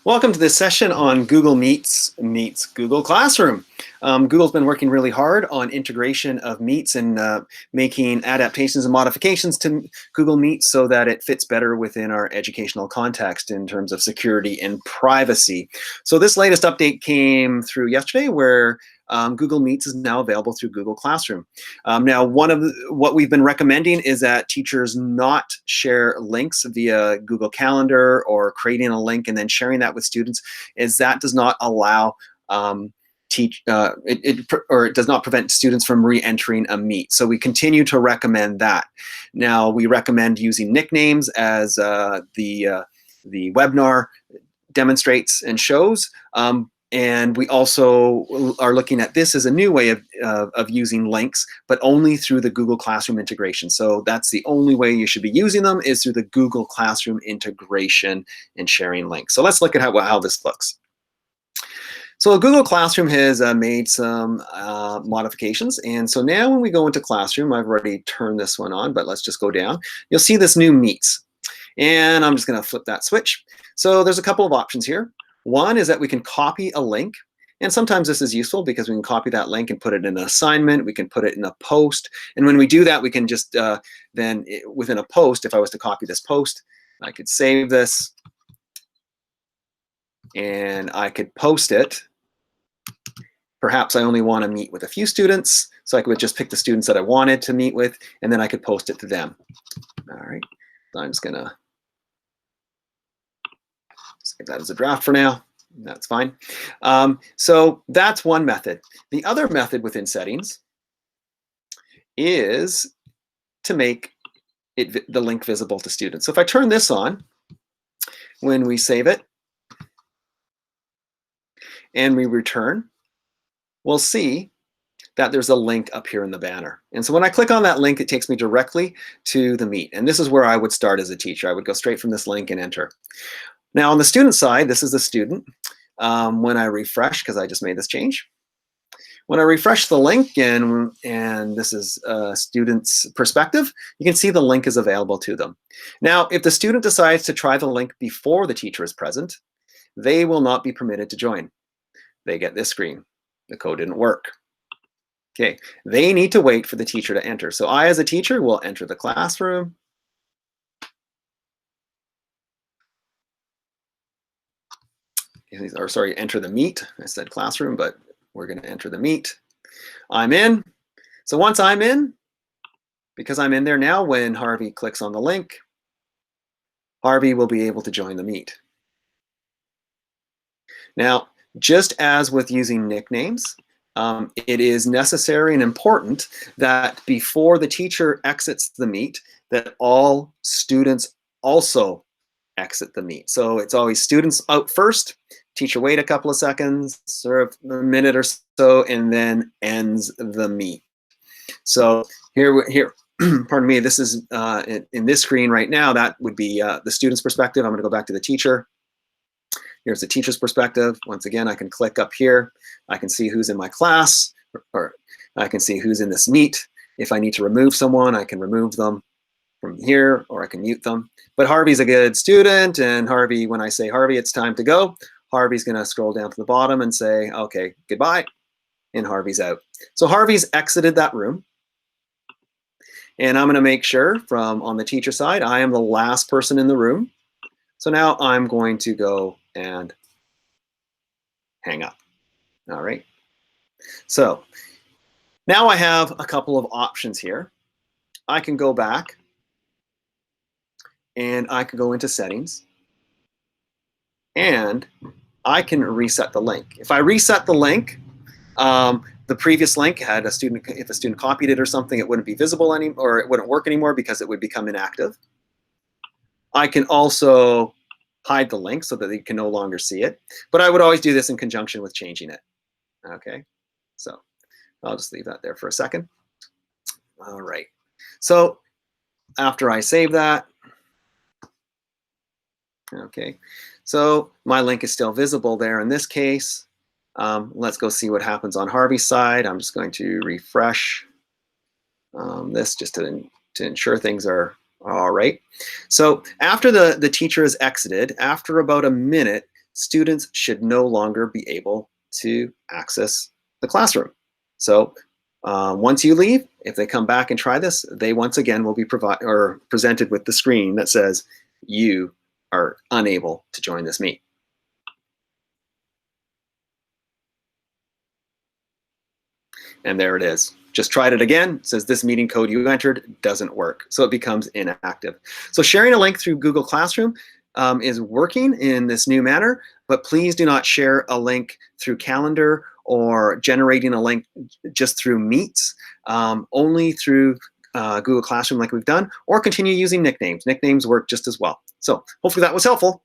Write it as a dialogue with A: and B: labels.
A: Welcome to this session on Google Meets meets Google Classroom. Google's been working really hard on integration of Meets and making adaptations and modifications to Google Meets so that it fits better within our educational context in terms of security and privacy. So this latest update came through yesterday where Google Meets is now available through Google Classroom. Now, what we've been recommending is that teachers not share links via Google Calendar or creating a link and then sharing that with students, as that does not allow it does not prevent students from re-entering a Meet. So we continue to recommend that. Now, we recommend using nicknames as the webinar demonstrates and shows. And we also are looking at this as a new way of using links, but only through the Google Classroom integration. So that's the only way you should be using them, is through the Google Classroom integration and sharing links. So let's look at how this looks. So Google Classroom has made some modifications. And so now when we go into Classroom, I've already turned this one on, but let's just go down. You'll see this new Meets. And I'm just going to flip that switch. So there's a couple of options here. One is that we can copy a link, and sometimes this is useful because we can copy that link and put it in an assignment, we can put it in a post, and when we do that, we can just within a post, if I was to copy this post, I could save this, and I could post it. Perhaps I only want to meet with a few students, so I could just pick the students that I wanted to meet with, and then I could post it to them. All right, so I'm just gonna get that as a draft for now. That's fine. So that's one method. The other method within settings is to make the link visible to students. So if I turn this on, when we save it and we return, we'll see that there's a link up here in the banner. And so when I click on that link, it takes me directly to the Meet. And this is where I would start as a teacher. I would go straight from this link and enter. Now on the student side, this is the student. When I refresh, because I just made this change, when I refresh the link and this is a student's perspective, you can see the link is available to them. Now, if the student decides to try the link before the teacher is present, they will not be permitted to join. They get this screen. The code didn't work. Okay, they need to wait for the teacher to enter. So I, as a teacher, will enter the classroom. Or sorry, enter the Meet. I said classroom, but we're going to enter the Meet. I'm in. So once I'm in, because I'm in there now, when Harvey clicks on the link, Harvey will be able to join the Meet. Now, just as with using nicknames, it is necessary and important that before the teacher exits the Meet, that all students also exit the Meet. So it's always students out first, teacher wait a couple of seconds, sort of a minute or so, and then ends the Meet. So here, pardon me, this is in this screen right now, that would be the student's perspective. I'm going to go back to the teacher. Here's the teacher's perspective. Once again, I can click up here. I can see who's in my class, or I can see who's in this Meet. If I need to remove someone, I can remove them from here, or I can mute them. But Harvey's a good student, and Harvey, when I say, Harvey, it's time to go, Harvey's going to scroll down to the bottom and say, okay, goodbye, and Harvey's out. So Harvey's exited that room, and I'm going to make sure from on the teacher side, I am the last person in the room. So now I'm going to go and hang up. All right. So now I have a couple of options here. I can go back and I can go into settings and I can reset the link. If I reset the link, the previous link had a student, if a student copied it or something, it wouldn't be visible anymore, or it wouldn't work anymore because it would become inactive. I can also hide the link so that you can no longer see it, but I would always do this in conjunction with changing it. Okay, so I'll just leave that there for a second. All right, so after I save that, okay, so my link is still visible there in this case. Let's go see what happens on Harvey's side. I'm just going to refresh this just to ensure things are all right. So after the teacher has exited, after about a minute, students should no longer be able to access the classroom. So once you leave, if they come back and try this, they once again will be presented with the screen that says you are unable to join this meet. And there it is. Just tried it again. It says this meeting code you entered doesn't work. So it becomes inactive. So sharing a link through Google Classroom is working in this new manner, but please do not share a link through Calendar or generating a link just through Meets, only through Google Classroom like we've done, or continue using nicknames. Nicknames work just as well. So hopefully that was helpful.